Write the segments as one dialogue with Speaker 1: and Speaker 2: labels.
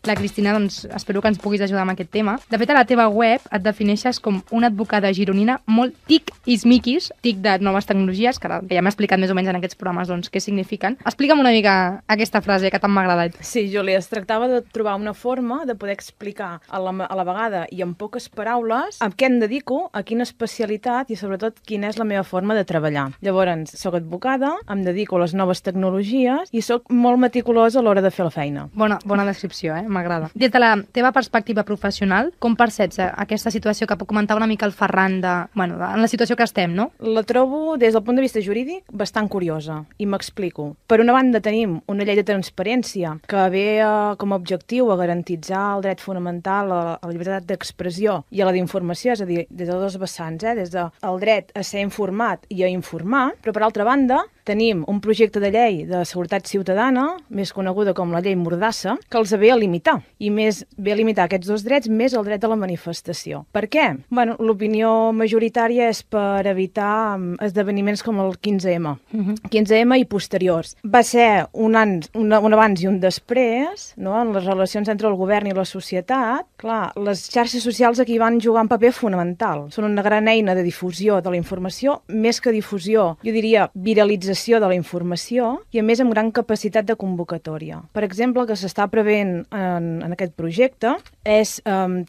Speaker 1: la Cristina, doncs espero que ens puguis ajudar amb aquest tema. De fet, a la teva web et defineixes com una advocada gironina molt tic-ismiquis, tic de noves tecnologies, que ja m'ha explicat més o menys en aquests programes doncs, què signifiquen. Explica'm una mica aquesta frase que tant m'ha agradat.
Speaker 2: Sí, Júlia, es tractava de trobar una forma de poder explicar a la vegada i en poques paraules a què em dedico, a quina especialitat i sobretot quina és la meva forma de treballar. Llavors, soc advocada, em dedico a les noves tecnologies i soc molt meticulosa a l'hora de fer la feina.
Speaker 1: Bona descripció, m'agrada. Des de la teva perspectiva professional, com perceps aquesta situació que comentava una mica el Ferran en la situació que estem, no?
Speaker 2: La trobo, des del punt de vista jurídic, bastant curiosa, i m'explico. Per una banda, tenim una llei de transparència que ve com a objectiu a garantitzar el dret fonamental a la llibertat d'expressió i a la d'informació, és a dir, des de dos vessants, des del dret a ser informat i a informar, però per altra banda, tenim un projecte de llei de seguretat ciutadana, més coneguda com la llei Mordassa, que els ve a limitar. I més ve a limitar aquests dos drets, més el dret a la manifestació. Per què? Bueno, l'opinió majoritària és per evitar esdeveniments com el 15M. 15M i posteriors. Va ser un abans i un després, no?, en les relacions entre el govern i la societat. Clar, les xarxes socials aquí van jugar un paper fonamental. Són una gran eina de difusió de la informació, més que difusió, jo diria viralització de la informació i, a més, amb gran capacitat de convocatòria. Per exemple, el que s'està prevent en aquest projecte és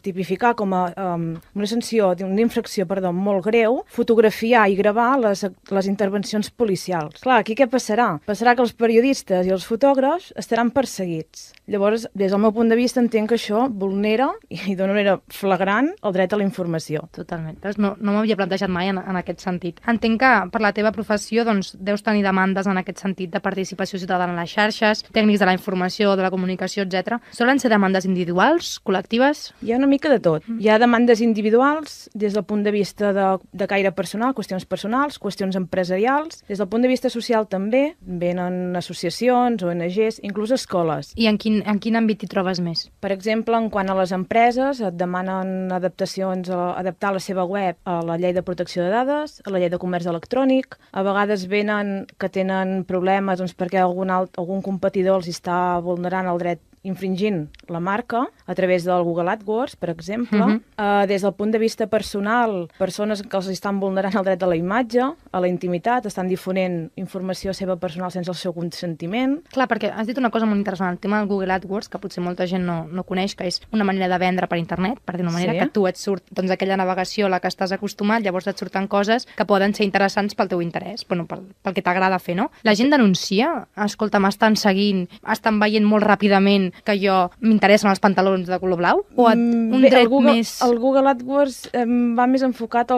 Speaker 2: tipificar com a una sanció, una infracció, molt greu, fotografiar i gravar les intervencions policials. Clar, aquí què passarà? Passarà que els periodistes i els fotògrafs estaran perseguits. Llavors, des del meu punt de vista, entenc que això vulnera, i d'una manera flagrant, el dret a la informació.
Speaker 1: Totalment. No m'havia plantejat mai en aquest sentit. Entenc que per la teva professió doncs, deus tenir demandes en aquest sentit de participació ciutadana en les xarxes, tècnics de la informació, de la comunicació, etc. Solen ser demandes individuals, col·lectives?
Speaker 2: Hi ha una mica de tot. Hi ha demandes individuals des del punt de vista de caire personal, qüestions personals, qüestions empresarials. Des del punt de vista social també venen associacions, ONGs, inclús escoles.
Speaker 1: I en quin àmbit hi trobes més?
Speaker 2: Per exemple, en quant a les empreses, et demanen adaptacions, adaptar la seva web a la llei de protecció de dades, a la llei de comerç electrònic. A vegades venen que tenen problemes perquè algun competidor els està vulnerant el dret infringint la marca a través del Google AdWords, per exemple. Des del punt de vista personal, persones que els estan vulnerant el dret a la imatge, a la intimitat, estan difonent informació seva personal sense el seu consentiment.
Speaker 1: Clar, perquè has dit una cosa molt interessant, el tema del Google AdWords, que potser molta gent no coneix, que és una manera de vendre per internet, per dir una manera, que tu et surt aquella navegació a la que estàs acostumat, llavors et surten coses que poden ser interessants pel teu interès, pel que t'agrada fer, no? La gent denuncia, escolta, m'estan seguint, estan veient molt ràpidament que jo m'interessen els pantalons de color blau? O un dret més...
Speaker 2: El Google AdWords va més enfocat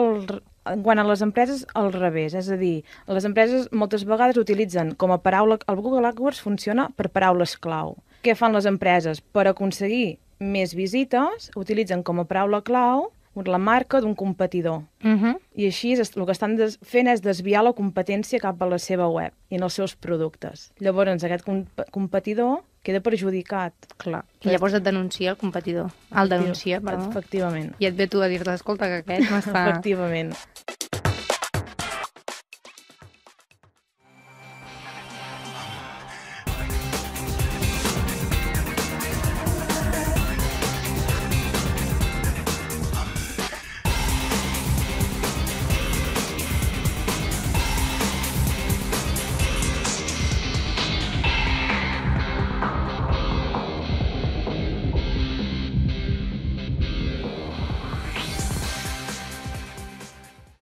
Speaker 2: quan a les empreses al revés, és a dir, les empreses moltes vegades utilitzen com a paraula... El Google AdWords funciona per paraules clau. Què fan les empreses? Per aconseguir més visites, utilitzen com a paraula clau la marca d'un competidor. I així el que estan fent és desviar la competència cap a la seva web i en els seus productes. Llavors aquest competidor queda perjudicat.
Speaker 1: Clar. I llavors et denuncia el competidor. El denuncia, perdó.
Speaker 2: Efectivament.
Speaker 1: I et ve tu a dir-te, escolta, que aquest m'està...
Speaker 2: Efectivament.